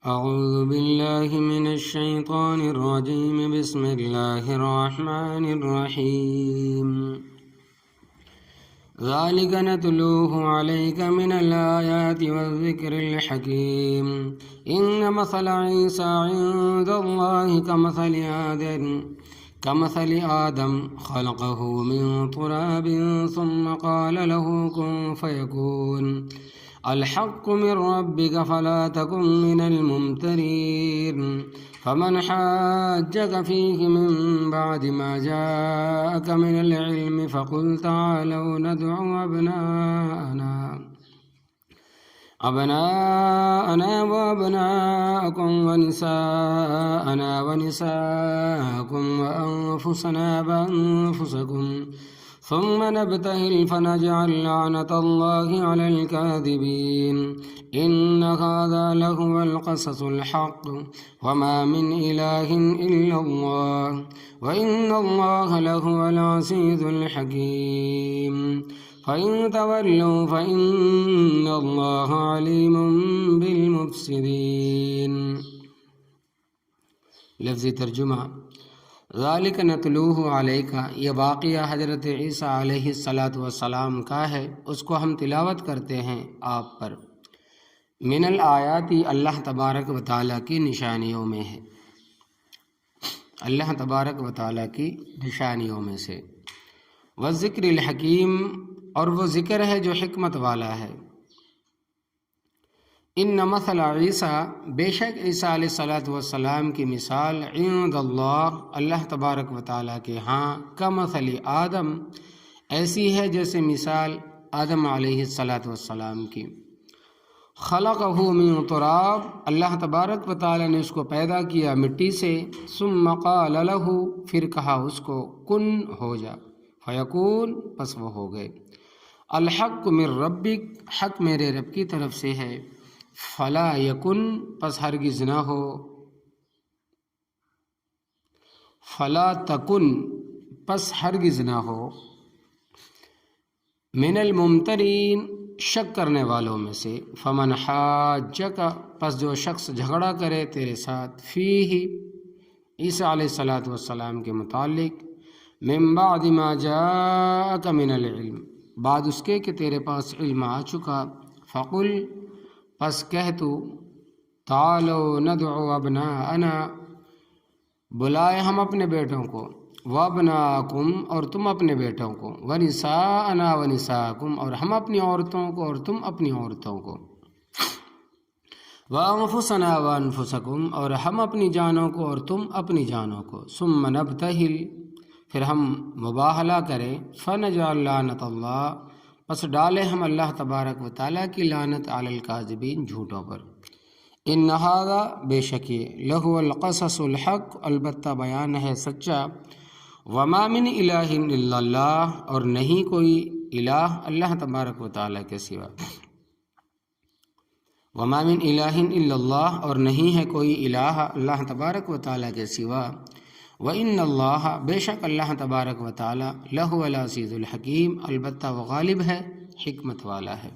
أعوذ بالله من الشيطان الرجيم بسم الله الرحمن الرحيم ذلك نتلوه عليك من الآيات والذكر الحكيم إن مثل عيسى عند الله كمثل آدم خلقه من تراب ثم قال له كن فيكون الحق من ربك فلا تكن من الممترين فمن حاجك فيه من بعد ما جاءك من العلم فقل تعالوا ندعو أبناءنا وأبناءكم ونساءنا ونساءكم وأنفسنا بأنفسكم ثم نبتهل فنجعل لعنة الله على الكاذبين إن هذا لهو القصص الحق وما من إله إلا الله وإن الله لهو العزيز الحكيم فإن تولوا فإن الله عليم بالمفسدين. لفظی ترجمہ ذالک نتلوہ علیک، یہ واقعہ حضرت عیسیٰ علیہ السلام کا ہے، اس کو ہم تلاوت کرتے ہیں آپ پر۔ من الآیاتی، اللہ تبارک و تعالیٰ کی نشانیوں میں ہے، اللہ تبارک و تعالیٰ کی نشانیوں میں سے۔ والذکر الحکیم، اور وہ ذکر ہے جو حکمت والا ہے۔ ان مثل عیسیٰ، بے شک عیسیٰ علیہ السلام کی مثال عند اللہ، اللہ تبارک و تعالیٰ کے ہاں، کمثل آدم، ایسی ہے جیسے مثال آدم علیہ السلام کی۔ خلقہ من تراب، اللہ تبارک و تعالیٰ نے اس کو پیدا کیا مٹی سے، ثم قال لہ، پھر کہا اس کو کن، ہو جا، فیکون، پس وہ ہو گئے۔ الحق من ربک، حق میرے رب کی طرف سے ہے، فلا یکن، پس ہرگز نہ ہو، فلا تکن، پس ہرگز نہ ہو، من الممترین، شک کرنے والوں میں سے، فمن حاجک، پس جو شخص جھگڑا کرے تیرے ساتھ، فیہ، عیسیٰ علیہ السلام کے متعلق، من بعد ما جاءک من العلم، بعد اس کے کہ تیرے پاس علم آ چکا، فقل، پس کہہ تو، تعالو ندعو ابناءنا، بلائے ہم اپنے بیٹوں کو، وابناءکم، اور تم اپنے بیٹوں کو، ونساءنا ونساءکم، اور ہم اپنی عورتوں کو اور تم اپنی عورتوں کو، وانفسنا وانفسکم، اور ہم اپنی جانوں کو اور تم اپنی جانوں کو، ثم نبتہل، پھر ہم مباہلہ کریں، فنجعل لعنت اللہ، پس ڈالے ہم اللہ تبارک و تعالیٰ کی لعنت علی الکاذبین، جھوٹوں پر۔ ان ھذا، بے شک یہ، لہو القصص الحق، البتہ بیان ہے سچا، وما من الہ الا اللہ، اور نہیں کوئی الہ اللہ تبارک و تعالیٰ کے سوا، وما من الہ الا اللہ، اور نہیں ہے کوئی الہ اللہ تبارک و تعالیٰ کے سوا، وَإِنَّ اللَّهَ، بے شک اللہ تبارک و تعالی، لَهُوَ الْعَزِيزُ الْحَكِيمُ، البتہ وہ غالب ہے، حکمت والا ہے۔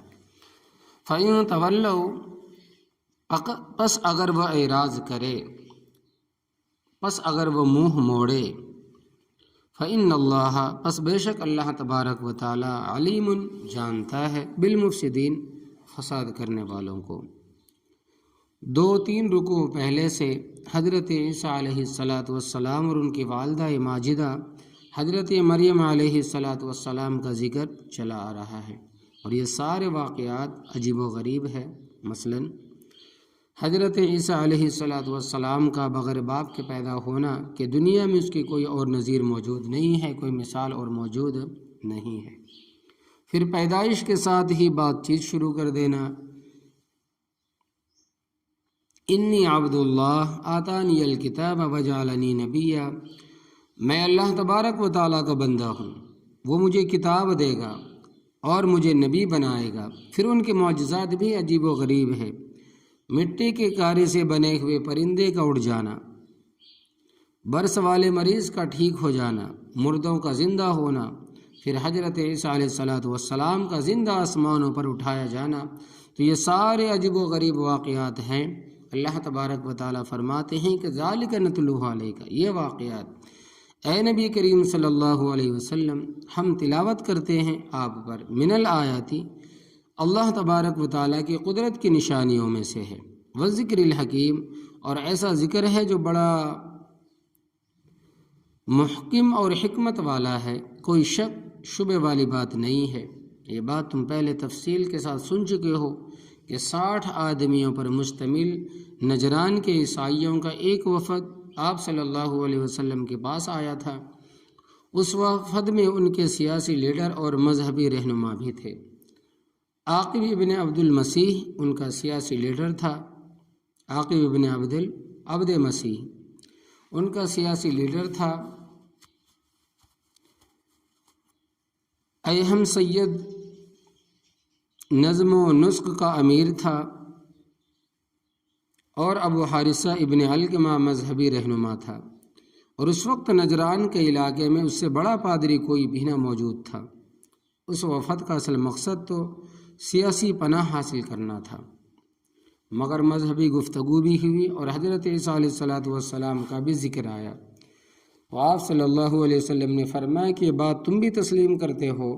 فَإِن تَوَلَّوْا، پس اگر وہ اعراض کرے، پس اگر وہ منہ موڑے، فَإِنَّ اللَّهَ، پس بے شک اللہ تبارک و تعالی، علیم، جانتا ہے، بالمفسدین، فساد کرنے والوں کو۔ 2-3 رکوع پہلے سے حضرت عیسیٰ علیہ السلام اور ان کی والدہ ماجدہ حضرت مریم علیہ السلام کا ذکر چلا آ رہا ہے، اور یہ سارے واقعات عجیب و غریب ہے۔ مثلا حضرت عیسیٰ علیہ السلام کا بغیر باپ کے پیدا ہونا، کہ دنیا میں اس کی کوئی اور نظیر موجود نہیں ہے، کوئی مثال اور موجود نہیں ہے۔ پھر پیدائش کے ساتھ ہی بات چیت شروع کر دینا، انی عبد اللہ آتانی الکتاب وجعلنی نبیا، میں اللہ تبارک و تعالیٰ کا بندہ ہوں، وہ مجھے کتاب دے گا اور مجھے نبی بنائے گا۔ پھر ان کے معجزات بھی عجیب و غریب ہے، مٹی کے کارے سے بنے ہوئے پرندے کا اڑ جانا، برس والے مریض کا ٹھیک ہو جانا، مردوں کا زندہ ہونا، پھر حضرت عیسیٰ علیہ السلام کا زندہ آسمانوں پر اٹھایا جانا۔ تو یہ سارے عجیب و غریب واقعات ہیں، اللہ تبارک و تعالیٰ فرماتے ہیں کہ ذالک نتلوہ علیک، یہ واقعات اے نبی کریم صلی اللہ علیہ وسلم ہم تلاوت کرتے ہیں آپ پر، من الآیاتی اللہ تبارک و تعالیٰ کی قدرت کی نشانیوں میں سے ہے، والذکر الحکیم اور ایسا ذکر ہے جو بڑا محکم اور حکمت والا ہے، کوئی شک شبے والی بات نہیں ہے۔ یہ بات تم پہلے تفصیل کے ساتھ سن چکے ہو کہ 60 آدمیوں پر مشتمل نجران کے عیسائیوں کا ایک وفد آپ صلی اللہ علیہ وسلم کے پاس آیا تھا۔ اس وفد میں ان کے سیاسی لیڈر اور مذہبی رہنما بھی تھے۔ عاقب ابن عبد المسیح ان کا سیاسی لیڈر تھا۔ عاقب ابن عبد مسیح ان کا سیاسی لیڈر تھا۔ ایہم سید نظم و نسق کا امیر تھا، اور ابو حارثہ ابن علقمہ مذہبی رہنما تھا، اور اس وقت نجران کے علاقے میں اس سے بڑا پادری کوئی بھی نہ موجود تھا۔ اس وفد کا اصل مقصد تو سیاسی پناہ حاصل کرنا تھا، مگر مذہبی گفتگو بھی ہوئی اور حضرت عیسیٰ علیہ السلام کا بھی ذکر آیا۔ تو آپ صلی اللہ علیہ وسلم نے فرمایا کہ یہ بات تم بھی تسلیم کرتے ہو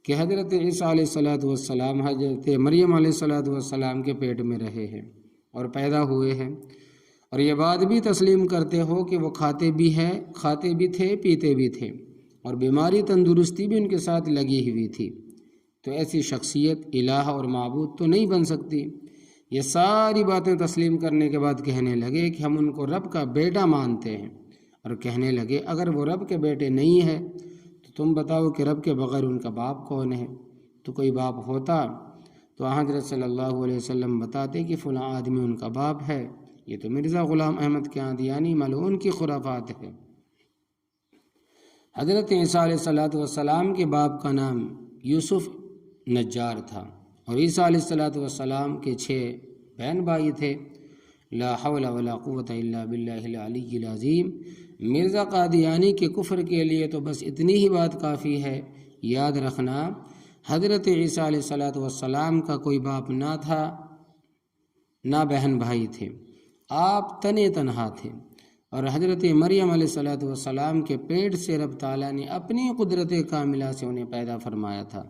کہ حضرت عیسیٰ علیہ السلام حضرت مریم علیہ السلام کے پیٹ میں رہے ہیں اور پیدا ہوئے ہیں، اور یہ بات بھی تسلیم کرتے ہو کہ وہ کھاتے بھی تھے، پیتے بھی تھے، اور بیماری تندرستی بھی ان کے ساتھ لگی ہوئی تھی۔ تو ایسی شخصیت الہ اور معبود تو نہیں بن سکتی۔ یہ ساری باتیں تسلیم کرنے کے بعد کہنے لگے کہ ہم ان کو رب کا بیٹا مانتے ہیں، اور کہنے لگے اگر وہ رب کے بیٹے نہیں ہے تو تم بتاؤ کہ رب کے بغیر ان کا باپ کون ہے؟ تو کوئی باپ ہوتا تو حضرت صلی اللہ علیہ وسلم بتاتے کہ فلاں آدمی ان کا باپ ہے۔ یہ تو مرزا غلام احمد قادیانی ملعون کی خرافات ہے۔ حضرت عیسیٰ علیہ السلام کے باپ کا نام یوسف نجار تھا، اور عیسیٰ علیہ السلام کے 6 بہن بھائی تھے۔ لا حول ولا قوت الا باللہ العلی العظیم۔ مرزا قادیانی کے کفر کے لیے تو بس اتنی ہی بات کافی ہے، یاد رکھنا حضرت عیسیٰ علیہ السلام کا کوئی باپ نہ تھا، نہ بہن بھائی تھے، آپ تنے تنہا تھے، اور حضرت مریم علیہ السلام کے پیٹ سے رب تعالیٰ نے اپنی قدرت کاملہ سے انہیں پیدا فرمایا تھا۔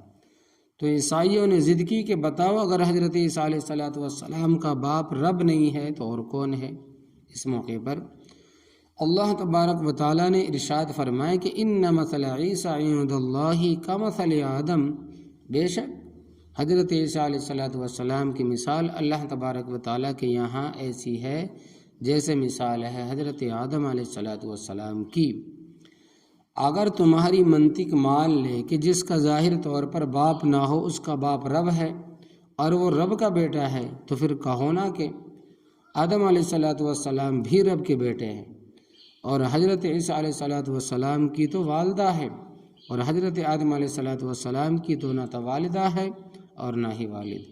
تو عیسائیوں نے ضد کی کہ بتاؤ اگر حضرت عیسیٰ علیہ السلام کا باپ رب نہیں ہے تو اور کون ہے؟ اس موقع پر اللہ تبارک و تعالیٰ نے ارشاد فرمایا کہ ان مثل عیسیٰ عند اللہ کمثل آدم، بے شک حضرت عیسیٰ علیہ السلام کی مثال اللہ تبارک و تعالیٰ کے یہاں ایسی ہے جیسے مثال ہے حضرت آدم علیہ السلام کی۔ اگر تمہاری منطق مان لے کہ جس کا ظاہر طور پر باپ نہ ہو اس کا باپ رب ہے اور وہ رب کا بیٹا ہے، تو پھر کہو نا کہ آدم علیہ السلام بھی رب کے بیٹے ہیں، اور حضرت عیسیٰ علیہ السلام کی تو والدہ ہے، اور حضرت آدم علیہ السلام کی تو نہ تو والدہ ہے اور نہ ہی والد۔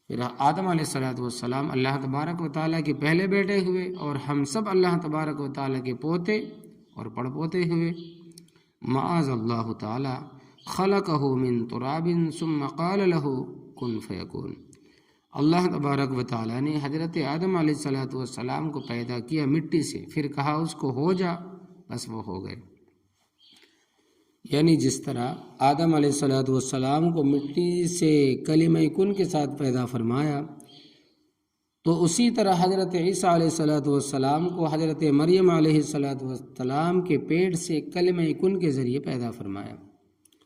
پھر آدم علیہ السلام اللہ تبارک و تعالیٰ کے پہلے بیٹے ہوئے، اور ہم سب اللہ تبارک و تعالیٰ کے پوتے اور پڑ پوتے ہوئے۔ معاذ اللہ تعالی خلقہ من تراب ثم قال له کن فیکون۔ اللہ تبارک و تعالیٰ نے حضرت آدم علیہ السلام کو پیدا کیا مٹی سے، پھر کہا اس کو ہو جا، بس وہ ہو گئے۔ یعنی جس طرح آدم علیہ السلام کو مٹی سے کلمہ کن کے ساتھ پیدا فرمایا، تو اسی طرح حضرت عیسیٰ علیہ السلام کو حضرت مریم علیہ السلام کے پیٹ سے کلمہ کن کے ذریعے پیدا فرمایا۔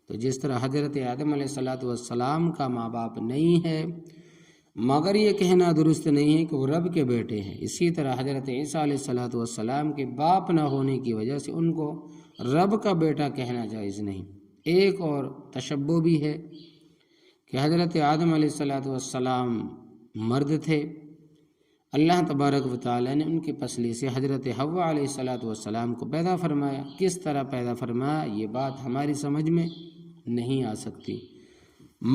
تو جس طرح حضرت آدم علیہ السلام کا ماں باپ نہیں ہے، مگر یہ کہنا درست نہیں ہے کہ وہ رب کے بیٹے ہیں، اسی طرح حضرت عیسیٰ علیہ السلام کے باپ نہ ہونے کی وجہ سے ان کو رب کا بیٹا کہنا جائز نہیں۔ ایک اور تشبہ بھی ہے کہ حضرت آدم علیہ السلام مرد تھے، اللہ تبارک و تعالیٰ نے ان کی پسلی سے حضرت حوا علیہ السلام کو پیدا فرمایا۔ کس طرح پیدا فرمایا یہ بات ہماری سمجھ میں نہیں آ سکتی،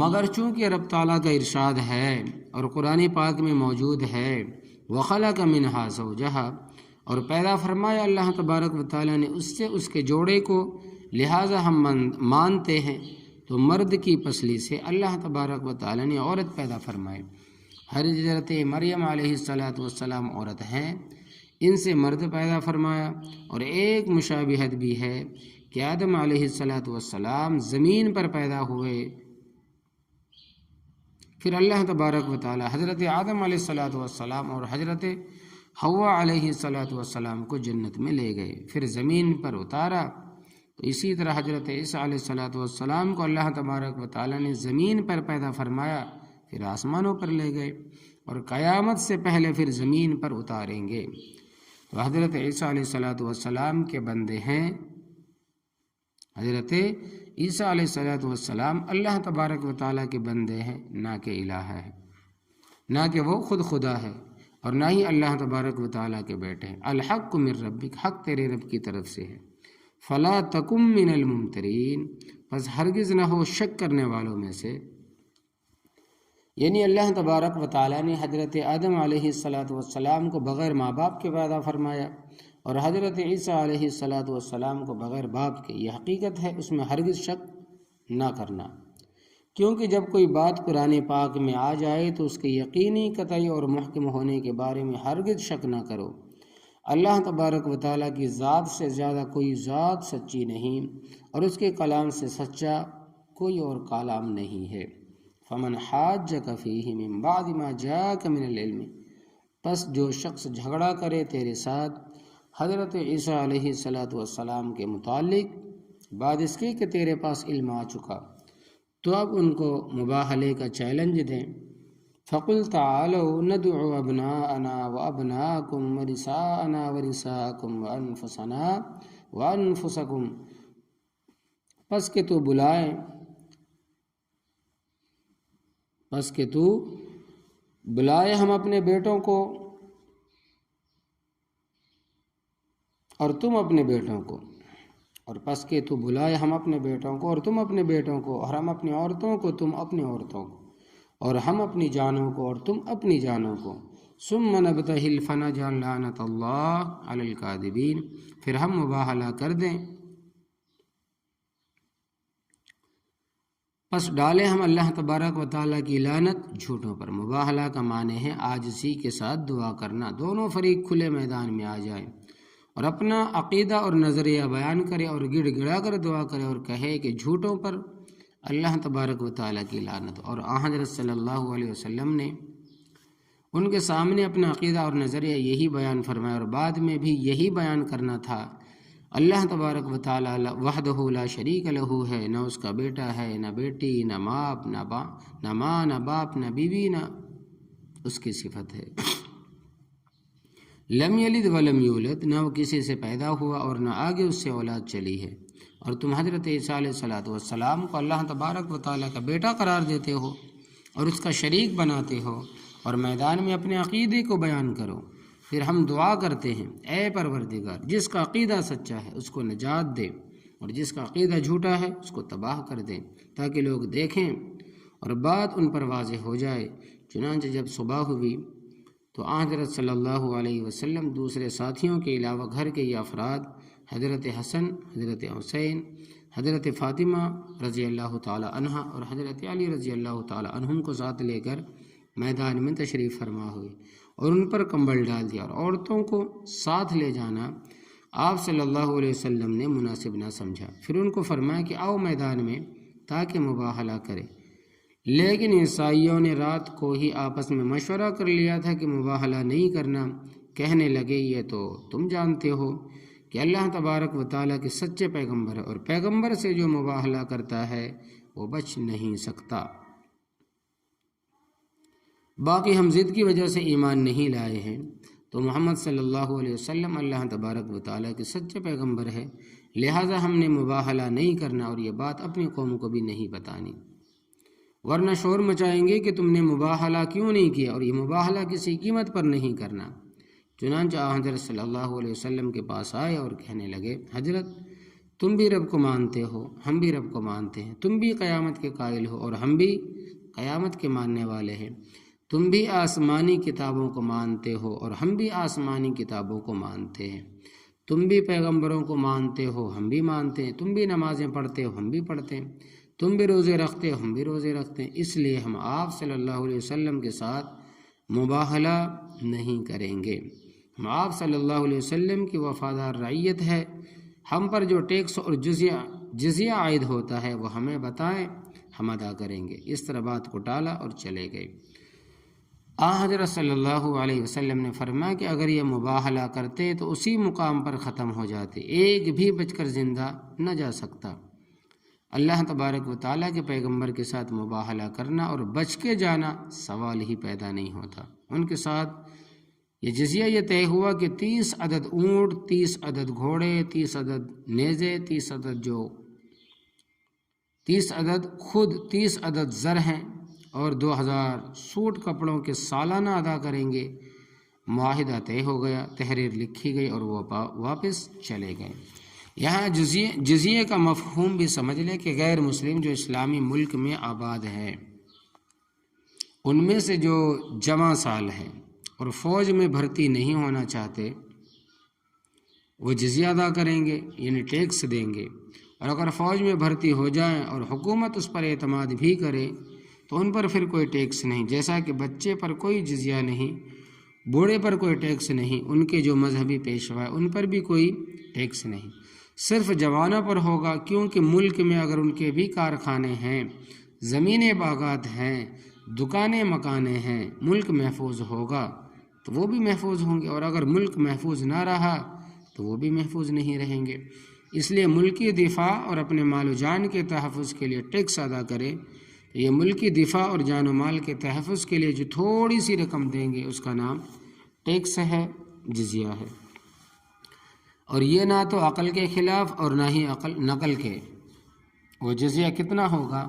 مگر چونکہ رب تعالیٰ کا ارشاد ہے اور قرآن پاک میں موجود ہے وَخَلَقَ مِنْهَا زَوْجَهَا، اور پیدا فرمایا اللہ تبارک و تعالیٰ نے اس سے اس کے جوڑے کو، لہٰذا ہم مانتے ہیں تو مرد کی پسلی سے اللہ تبارک و تعالیٰ نے عورت پیدا فرمائی، حضرت مریم علیہ السلام عورت ہیں، ان سے مرد پیدا فرمایا، اور ایک مشابہت بھی ہے کہ آدم علیہ السلام زمین پر پیدا ہوئے، پھر اللہ تبارک و تعالی حضرت آدم علیہ السلام اور حضرت حوا علیہ السلام کو جنت میں لے گئے، پھر زمین پر اتارا۔ تو اسی طرح حضرت عیسیٰ علیہ السلام کو اللہ تبارک و تعالی نے زمین پر پیدا فرمایا، پھر آسمانوں پر لے گئے، اور قیامت سے پہلے پھر زمین پر اتاریں گے۔ تو حضرت عیسیٰ علیہ السلام کے بندے ہیں، حضرت عیسیٰ علیہ السلام اللہ تبارک و تعالیٰ کے بندے ہیں، نہ کہ الہ ہے، نہ کہ وہ خود خدا ہے، اور نہ ہی اللہ تبارک و تعالیٰ کے بیٹے ہیں۔ الحق من ربک، حق تیرے رب کی طرف سے ہے۔ فلا تکم من الممترین، پس ہرگز نہ ہو شک کرنے والوں میں سے۔ یعنی اللہ تبارک و تعالیٰ نے حضرت آدم علیہ السلام کو بغیر ماں باپ کے پیدا فرمایا، اور حضرت عیسیٰ علیہ السلام کو بغیر باپ کے، یہ حقیقت ہے، اس میں ہرگز شک نہ کرنا، کیونکہ جب کوئی بات قرآن پاک میں آ جائے تو اس کے یقینی، قطعی اور محکم ہونے کے بارے میں ہرگز شک نہ کرو۔ اللہ تبارک و تعالیٰ کی ذات سے زیادہ کوئی ذات سچی نہیں، اور اس کے کلام سے سچا کوئی اور کلام نہیں ہے۔ فمن حاجک فیہ من بعد ما جاءک من العلم، پس جو شخص جھگڑا کرے تیرے ساتھ حضرت عیسیٰ علیہ السلام کے متعلق بعد اس کے کہ تیرے پاس علم آ چکا، تو اب ان کو مباہلے کا چیلنج دیں۔ فقل تعالوا ندعو ابناءنا وابناءکم ونساءنا ونساءکم وانفسنا وانفسکم، پس کہ تو بلائے ہم اپنے بیٹوں کو اور تم اپنے بیٹوں کو، اور پس کہ تو بلائے ہم اپنے بیٹوں کو اور تم اپنے بیٹوں کو، اور ہم اپنی عورتوں کو تم اپنی عورتوں کو، اور ہم اپنی جانوں کو اور تم اپنی جانوں کو۔ ثم نبتہل فنجعل لعنۃ اللہ علی الکاذبین، پھر ہم مباہلہ کر دیں، پس ڈالیں ہم اللہ تبارک و تعالیٰ کی لعنت جھوٹوں پر۔ مباہلہ کا معنی ہے عاجزی کے ساتھ دعا کرنا، دونوں فریق کھلے میدان میں آ جائیں اور اپنا عقیدہ اور نظریہ بیان کرے اور گڑ گڑا کر دعا کرے اور کہے کہ جھوٹوں پر اللہ تبارک و تعالیٰ کی لعنت۔ اور حضرت صلی اللہ علیہ وسلم نے ان کے سامنے اپنا عقیدہ اور نظریہ یہی بیان فرمایا، اور بعد میں بھی یہی بیان کرنا تھا۔ اللہ تبارک و تعالیٰ وحدہ لا شریک لہ ہے، نہ اس کا بیٹا ہے، نہ بیٹی، نہ ماں، نہ باپ، نہ بیوی، نہ اس کی صفت ہے۔ لم یلد ولم یولد، نہ وہ کسی سے پیدا ہوا اور نہ آگے اس سے اولاد چلی ہے۔ اور تم حضرت عیسیٰ علیہ السلام کو اللہ تبارک و تعالیٰ کا بیٹا قرار دیتے ہو اور اس کا شریک بناتے ہو، اور میدان میں اپنے عقیدے کو بیان کرو۔ پھر ہم دعا کرتے ہیں، اے پروردگار، جس کا عقیدہ سچا ہے اس کو نجات دے، اور جس کا عقیدہ جھوٹا ہے اس کو تباہ کر دے، تاکہ لوگ دیکھیں اور بات ان پر واضح ہو جائے۔ چنانچہ جب صبح ہوئی تو حضرت صلی اللہ علیہ وسلم دوسرے ساتھیوں کے علاوہ گھر کے یہ افراد، حضرت حسن، حضرت حسین، حضرت فاطمہ رضی اللہ تعالی عنہ اور حضرت علی رضی اللہ تعالی عنہم کو ساتھ لے کر میدان میں تشریف فرما ہوئے، اور ان پر کمبل ڈال دیا، اور عورتوں کو ساتھ لے جانا آپ صلی اللہ علیہ وسلم نے مناسب نہ سمجھا۔ پھر ان کو فرمایا کہ آؤ میدان میں تاکہ مباہلہ کرے، لیکن عیسائیوں نے رات کو ہی آپس میں مشورہ کر لیا تھا کہ مباہلہ نہیں کرنا۔ کہنے لگے، یہ تو تم جانتے ہو کہ اللہ تبارک و تعالیٰ کے سچے پیغمبر ہے، اور پیغمبر سے جو مباہلہ کرتا ہے وہ بچ نہیں سکتا۔ باقی ہم ضد کی وجہ سے ایمان نہیں لائے ہیں، تو محمد صلی اللہ علیہ وسلم اللہ تبارک و تعالیٰ کے سچے پیغمبر ہے، لہٰذا ہم نے مباہلہ نہیں کرنا اور یہ بات اپنی قوم کو بھی نہیں بتانی، ورنہ شور مچائیں گے کہ تم نے مباہلہ کیوں نہیں کیا، اور یہ مباہلہ کسی قیمت پر نہیں کرنا۔ چنانچہ حضرت صلی اللہ علیہ وسلم کے پاس آئے اور کہنے لگے، حضرت تم بھی رب کو مانتے ہو، ہم بھی رب کو مانتے ہیں، تم بھی قیامت کے قائل ہو اور ہم بھی قیامت کے ماننے والے ہیں، تم بھی آسمانی کتابوں کو مانتے ہو اور ہم بھی آسمانی کتابوں کو مانتے ہیں، تم بھی پیغمبروں کو مانتے ہو، ہم بھی مانتے ہیں، تم بھی نمازیں پڑھتے ہو، ہم بھی پڑھتے ہیں، تم بھی روزے رکھتے ہو، ہم بھی روزے رکھتے ہیں، اس لیے ہم آپ صلی اللہ علیہ وسلم کے ساتھ مباہلہ نہیں کریں گے۔ ہم آپ صلی اللہ علیہ وسلم کی وفادار رعیت ہے، ہم پر جو ٹیکس اور جزیہ عائد ہوتا ہے وہ ہمیں بتائیں، ہم ادا کریں گے۔ اس طرح بات کو ٹالا اور چلے گئے۔ حضرت صلی اللہ علیہ وسلم نے فرمایا کہ اگر یہ مباہلہ کرتے تو اسی مقام پر ختم ہو جاتے، ایک بھی بچ کر زندہ نہ جا سکتا۔ اللہ تبارک و تعالیٰ کے پیغمبر کے ساتھ مباہلہ کرنا اور بچ کے جانا سوال ہی پیدا نہیں ہوتا۔ ان کے ساتھ یہ جزیہ یہ طے ہوا کہ 30 عدد اونٹ، 30 عدد گھوڑے، 30 عدد نیزے، 30 عدد خود 30 عدد زر ہیں اور 2000 سوٹ کپڑوں کے سالانہ ادا کریں گے۔ معاہدہ طے ہو گیا، تحریر لکھی گئی اور وہ واپس چلے گئے۔ یہاں جزیے کا مفہوم بھی سمجھ لے کہ غیر مسلم جو اسلامی ملک میں آباد ہے، ان میں سے جو جمع سال ہے اور فوج میں بھرتی نہیں ہونا چاہتے، وہ جزیہ ادا کریں گے، یعنی ٹیکس دیں گے۔ اور اگر فوج میں بھرتی ہو جائیں اور حکومت اس پر اعتماد بھی کرے تو ان پر پھر کوئی ٹیکس نہیں، جیسا کہ بچے پر کوئی جزیہ نہیں، بوڑھے پر کوئی ٹیکس نہیں، ان کے جو مذہبی پیشوا ان پر بھی کوئی ٹیکس نہیں، صرف جوانوں پر ہوگا، کیونکہ ملک میں اگر ان کے بھی کارخانے ہیں، زمینیں باغات ہیں، دکانیں مکانیں ہیں، ملک محفوظ ہوگا تو وہ بھی محفوظ ہوں گے، اور اگر ملک محفوظ نہ رہا تو وہ بھی محفوظ نہیں رہیں گے۔ اس لیے ملکی دفاع اور اپنے مال و جان کے تحفظ کے لیے ٹیکس ادا کرے۔ یہ ملکی دفاع اور جان و مال کے تحفظ کے لیے جو تھوڑی سی رقم دیں گے اس کا نام ٹیکس ہے، جزیہ ہے۔ اور یہ نہ تو عقل کے خلاف اور نہ ہی نقل کے۔ وہ جزیہ کتنا ہوگا؟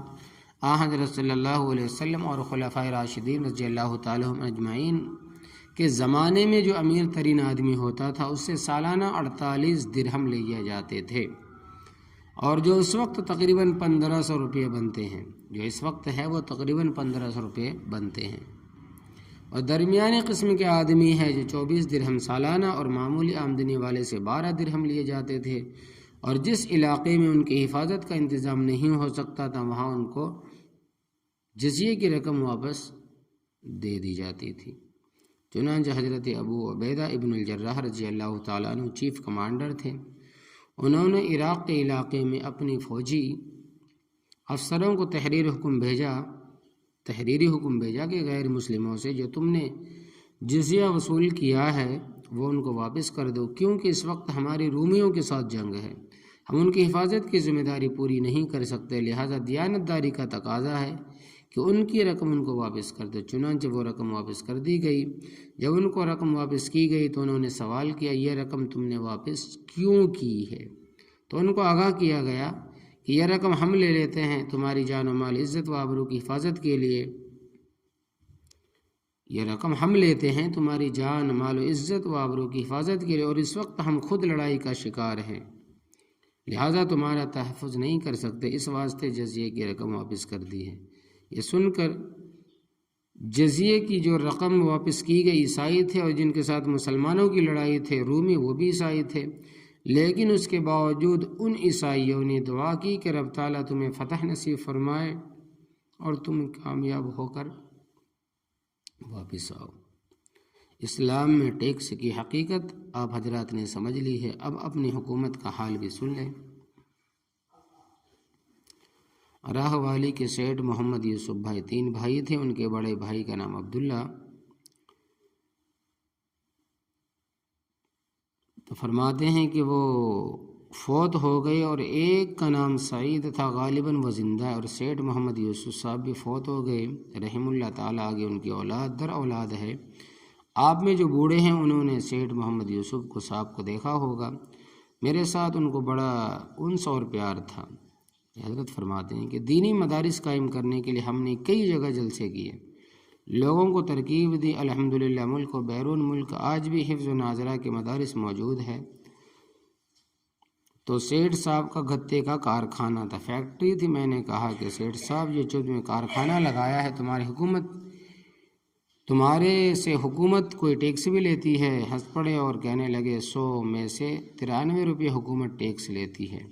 حضرت صلی اللہ علیہ وسلم اور خلفائے راشدین رضی اللہ تعالیٰ عنہم اجمعین کے زمانے میں جو امیر ترین آدمی ہوتا تھا اس سے سالانہ 48 درہم لیے جاتے تھے، اور جو اس وقت تقریباً 1500 روپے بنتے ہیں، جو اس وقت ہے وہ تقریباً 1500 روپے بنتے ہیں۔ اور درمیانی قسم کے آدمی ہے جو 24 درہم سالانہ اور معمولی آمدنی والے سے 12 درہم لیے جاتے تھے، اور جس علاقے میں ان کی حفاظت کا انتظام نہیں ہو سکتا تھا وہاں ان کو جزیے کی رقم واپس دے دی جاتی تھی۔ چنانچہ حضرت ابو عبیدہ ابن الجراح رضی اللہ تعالیٰ عنہ چیف کمانڈر تھے، انہوں نے عراق کے علاقے میں اپنی فوجی افسروں کو تحریری حکم بھیجا کہ غیر مسلموں سے جو تم نے جزیہ وصول کیا ہے وہ ان کو واپس کر دو، کیونکہ اس وقت ہماری رومیوں کے ساتھ جنگ ہے، ہم ان کی حفاظت کی ذمہ داری پوری نہیں کر سکتے، لہذا دیانت داری کا تقاضا ہے کہ ان کی رقم ان کو واپس کر دو۔ چنانچہ وہ رقم واپس کر دی گئی۔ جب ان کو رقم واپس کی گئی تو انہوں نے سوال کیا یہ رقم تم نے واپس کیوں کی ہے؟ تو ان کو آگاہ کیا گیا کہ یہ رقم ہم لے لیتے ہیں تمہاری جان و مال عزت و آبرو کی حفاظت کے لیے، یہ رقم ہم لیتے ہیں تمہاری جان مال و عزت و آبرو کی حفاظت کے لیے، اور اس وقت ہم خود لڑائی کا شکار ہیں، لہذا تمہارا تحفظ نہیں کر سکتے، اس واسطے جزیے کی رقم واپس کر دی ہے۔ یہ سن کر جزیے کی جو رقم واپس کی گئی عیسائی تھے، اور جن کے ساتھ مسلمانوں کی لڑائی تھے رومی، وہ بھی عیسائی تھے، لیکن اس کے باوجود ان عیسائیوں نے دعا کی کہ رب تعالیٰ تمہیں فتح نصیب فرمائے اور تم کامیاب ہو کر واپس آؤ۔ اسلام میں ٹیکس کی حقیقت آپ حضرات نے سمجھ لی ہے، اب اپنی حکومت کا حال بھی سن لیں۔ راہ والی کے سیٹ محمد یوسف بھائی 3 بھائی تھے، ان کے بڑے بھائی کا نام عبداللہ، تو فرماتے ہیں کہ وہ فوت ہو گئے، اور ایک کا نام سعید تھا، غالباً وہ زندہ ہے، اور سیٹ محمد یوسف صاحب بھی فوت ہو گئے رحم اللہ تعالیٰ، آگے ان کی اولاد در اولاد ہے۔ آپ میں جو بوڑھے ہیں انہوں نے سیٹ محمد یوسف کو صاحب کو دیکھا ہوگا، میرے ساتھ ان کو بڑا انس اور پیار تھا۔ حضرت فرماتے ہیں کہ دینی مدارس قائم کرنے کے لیے ہم نے کئی جگہ جلسے کیے، لوگوں کو ترغیب دی، الحمدللہ ملک و بیرون ملک آج بھی حفظ و ناظرہ کے مدارس موجود ہے۔ تو سیٹھ صاحب کا گتے کا کارخانہ تھا، فیکٹری تھی۔ میں نے کہا کہ سیٹھ صاحب یہ جو تمہیں کارخانہ لگایا ہے تمہارے سے حکومت کوئی ٹیکس بھی لیتی ہے؟ ہنس پڑے اور کہنے لگے 100 میں سے 93 روپے حکومت ٹیکس لیتی ہے۔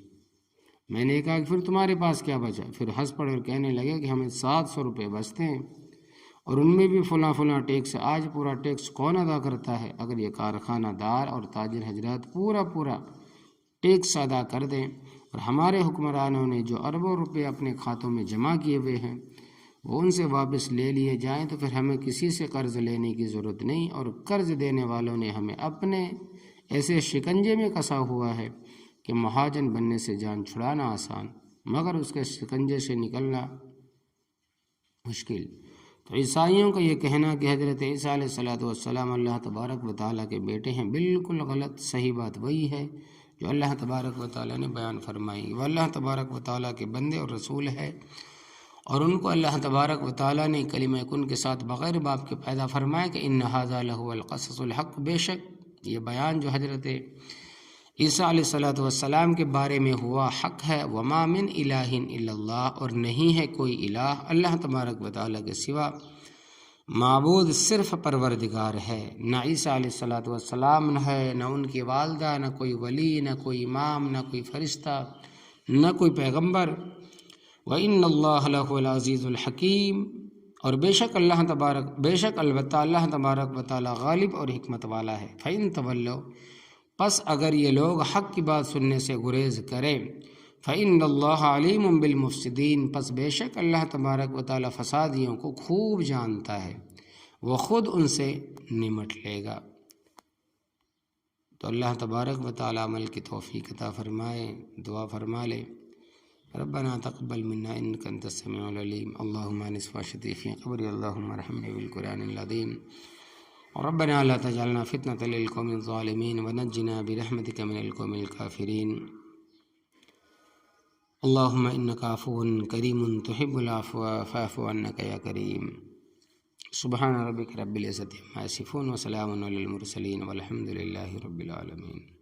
میں نے کہا کہ پھر تمہارے پاس کیا بچا؟ پھر ہنس پڑے اور کہنے لگے کہ ہمیں 700 روپے بچتے ہیں، اور ان میں بھی فلاں ٹیکس. آج پورا ٹیکس کون ادا کرتا ہے؟ اگر یہ کارخانہ دار اور تاجر حضرات پورا ٹیکس ادا کر دیں، اور ہمارے حکمرانوں نے جو اربوں روپے اپنے کھاتوں میں جمع کیے ہوئے ہیں وہ ان سے واپس لے لیے جائیں، تو پھر ہمیں کسی سے قرض لینے کی ضرورت نہیں، اور قرض دینے والوں نے ہمیں اپنے ایسے شکنجے میں کسا ہوا ہے کہ مہاجن بننے سے جان چھڑانا آسان، مگر اس کے شکنجے سے نکلنا مشکل. تو عیسائیوں کا یہ کہنا کہ حضرت عیسیٰ علیہ السلام اللہ تبارک و تعالیٰ کے بیٹے ہیں، بالکل غلط. صحیح بات وہی ہے جو اللہ تبارک و تعالیٰ نے بیان فرمائی. وہ اللہ تبارک و تعالیٰ کے بندے اور رسول ہے، اور ان کو اللہ تبارک و تعالیٰ نے کلمہ کن کے ساتھ بغیر باپ کے پیدا فرمایا کہ ان ھذا لہو القصص الحق. بے شک یہ بیان جو حضرت عیسیٰ علیہ السلام کے بارے میں ہوا حق ہے. وما من الہ الا اللہ، اور نہیں ہے کوئی الہ اللہ تبارک و تعالیٰ کے سوا. معبود صرف پروردگار ہے، نہ عیسیٰ علیہ السلام ہے، نہ ان کی والدہ، نہ کوئی ولی، نہ کوئی امام، نہ کوئی فرشتہ، نہ کوئی پیغمبر. وَإِنَّ اللَّهَ لَهُوَ الْعَزِيزُ الْحَكِيمُ، اور بے شک البتہ اللہ تبارک و تعالیٰ غالب اور حکمت والا ہے. فَإِن تَوَلَّوْا، پس اگر یہ لوگ حق کی بات سننے سے گریز کریں، فَإِنَّ اللَّهَ عَلِيمٌ بِالْمُفْسِدِينَ، پس بے شک اللہ تبارک و تعالیٰ فسادیوں کو خوب جانتا ہے، وہ خود ان سے نمٹ لے گا. تو اللہ تبارک و تعالیٰ عمل کی توفیق عطا فرمائے. دعا فرما لے. ربنا تقبل منا انك انت السميع العليم، اللهم انس واشفي في قبري، اللهم ارحمني بالقرآن العظيم، ربنا لا تجعلنا فتنة للقوم الظالمين ونجنا برحمتك من القوم الكافرين. اللهم انك عفو كريم تحب العفو فاعف عنا يا كريم. سبحان ربك رب العزة عما يصفون وسلام على المرسلين والحمد لله رب العالمين.